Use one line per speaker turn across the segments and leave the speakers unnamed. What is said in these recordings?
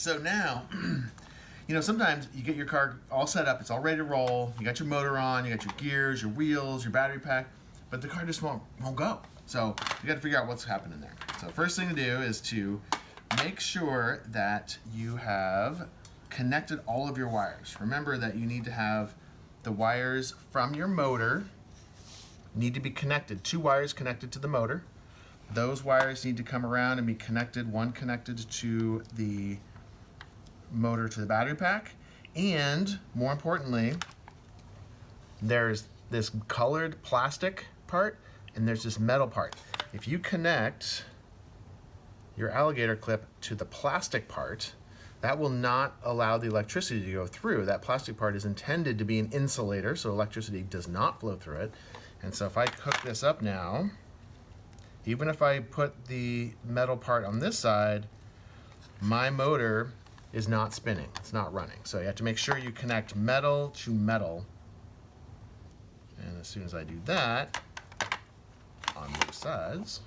So now, sometimes you get your car all set up, it's all ready to roll, you got your motor on, you got your gears, your wheels, your battery pack, but the car just won't go. So you got to figure out what's happening there. So first thing to do is to make sure that you have connected all of your wires. Remember that you need to have the wires from your motor need to be connected. 2 wires connected to the motor. Those wires need to come around and be connected, one connected to the motor to the battery pack, and more importantly, there's this colored plastic part and there's this metal part. If you connect your alligator clip to the plastic part, that will not allow the electricity to go through. That plastic part is intended to be an insulator, so electricity does not flow through it. And so if I hook this up now, even if I put the metal part on this side, my motor is not spinning, it's not running. So you have to make sure you connect metal to metal. And as soon as I do that, on both sides,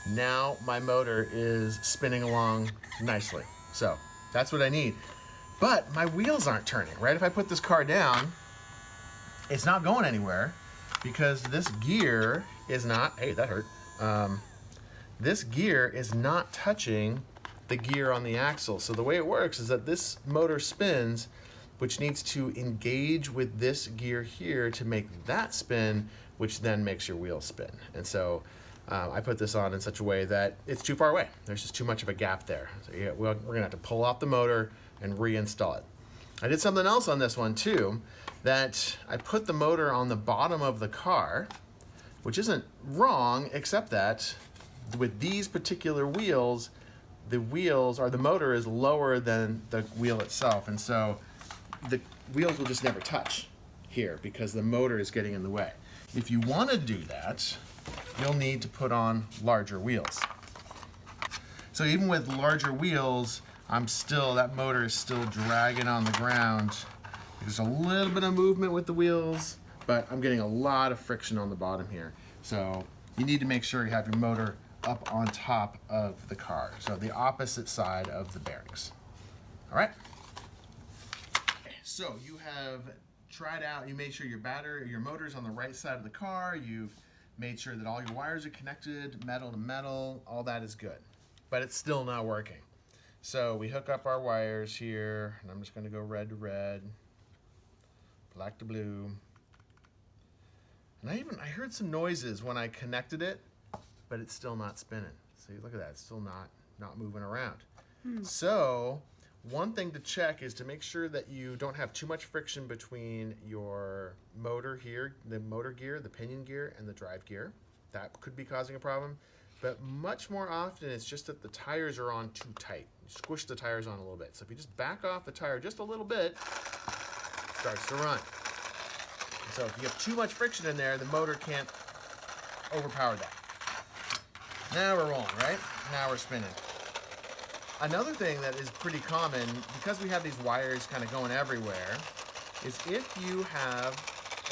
now my motor is spinning along nicely. So that's what I need. But my wheels aren't turning, right? If I put this car down, it's not going anywhere because this gear is not, hey, that hurt. This gear is not touching the gear on the axle. So the way it works is that this motor spins, which needs to engage with this gear here to make that spin, which then makes your wheels spin. And so I put this on in such a way that it's too far away. There's just too much of a gap there. So we're gonna have to pull off the motor and reinstall it. I did something else on this one too, that I put the motor on the bottom of the car, which isn't wrong, except that with these particular wheels, the motor is lower than the wheel itself. And so the wheels will just never touch here because the motor is getting in the way. If you want to do that, you'll need to put on larger wheels. So even with larger wheels, that motor is still dragging on the ground. There's a little bit of movement with the wheels, but I'm getting a lot of friction on the bottom here. So you need to make sure you have your motor up on top of the car. So the opposite side of the bearings. All right? So you have tried out, you made sure your motor is on the right side of the car. You've made sure that all your wires are connected, metal to metal, all that is good. But it's still not working. So we hook up our wires here, and I'm just gonna go red to red, black to blue. And I heard some noises when I connected it, but it's still not spinning. See, look at that, it's still not moving around. So one thing to check is to make sure that you don't have too much friction between your motor here, the motor gear, the pinion gear, and the drive gear. That could be causing a problem. But much more often, it's just that the tires are on too tight. You squish the tires on a little bit. So if you just back off the tire just a little bit, it starts to run. So if you have too much friction in there, the motor can't overpower that. Now we're rolling, right? Now we're spinning. Another thing that is pretty common, because we have these wires kind of going everywhere, is if you have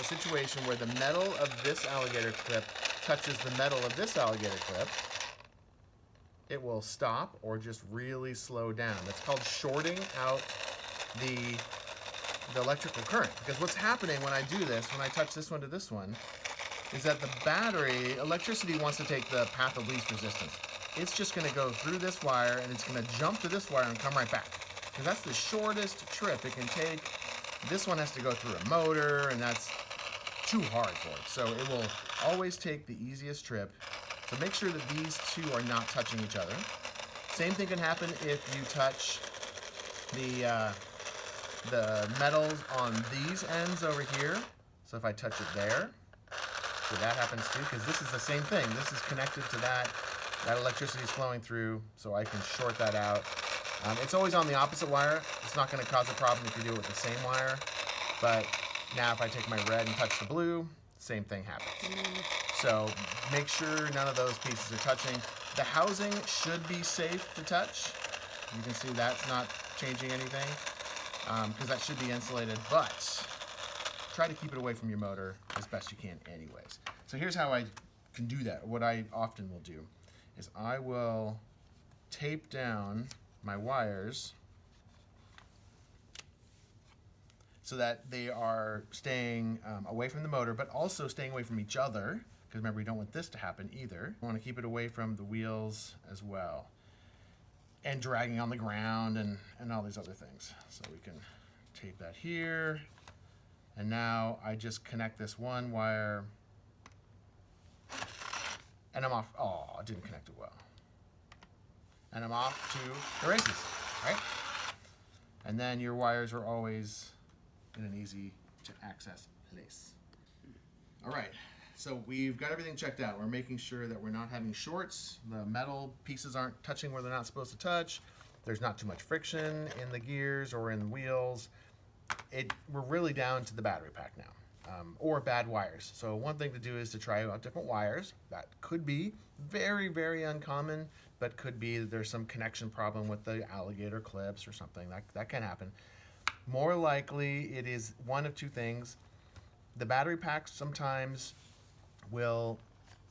a situation where the metal of this alligator clip touches the metal of this alligator clip, it will stop or just really slow down. That's called shorting out the electrical current. Because what's happening when I do this, when I touch this one to this one, is that the battery, electricity wants to take the path of least resistance. It's just gonna go through this wire and it's gonna jump to this wire and come right back. Because that's the shortest trip it can take. This one has to go through a motor and that's too hard for it. So it will always take the easiest trip. So make sure that these two are not touching each other. Same thing can happen if you touch the metals on these ends over here. So if I touch it there, so that happens too, because this is the same thing. This is connected to that electricity is flowing through, so I can short that out. It's always on the opposite wire. It's not going to cause a problem if you do it with the same wire, but now if I take my red and touch the blue, same thing happens. So make sure none of those pieces are touching. The housing should be safe to touch. You can see that's not changing anything because that should be insulated, but try to keep it away from your motor as best you can anyways. So here's how I can do that, what I often will do. is I will tape down my wires so that they are staying away from the motor, but also staying away from each other, because remember, we don't want this to happen either. We want to keep it away from the wheels as well, and dragging on the ground and all these other things. So we can tape that here, and now I just connect this one wire, and I'm off. Oh, I didn't connect it well. And I'm off to the races, right? And then your wires are always in an easy to access place. All right, so we've got everything checked out. We're making sure that we're not having shorts. The metal pieces aren't touching where they're not supposed to touch. There's not too much friction in the gears or in the wheels. We're really down to the battery pack now, or bad wires. So one thing to do is to try out different wires. That could be very, very uncommon, but could be that there's some connection problem with the alligator clips or something. That can happen. More likely, it is one of two things. The battery packs sometimes will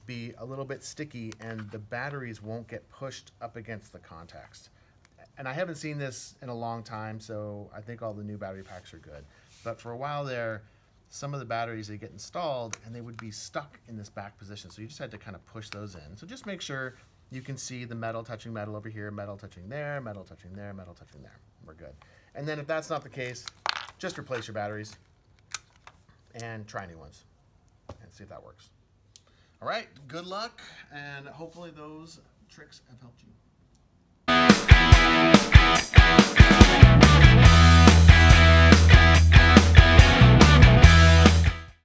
be a little bit sticky and the batteries won't get pushed up against the contacts. And I haven't seen this in a long time, so I think all the new battery packs are good. But for a while there, some of the batteries, they get installed and they would be stuck in this back position. So you just had to kind of push those in. So just make sure you can see the metal touching metal over here, metal touching there, metal touching there, metal touching there. We're good. And then if that's not the case, just replace your batteries and try new ones and see if that works. All right, good luck, and hopefully those tricks have helped you.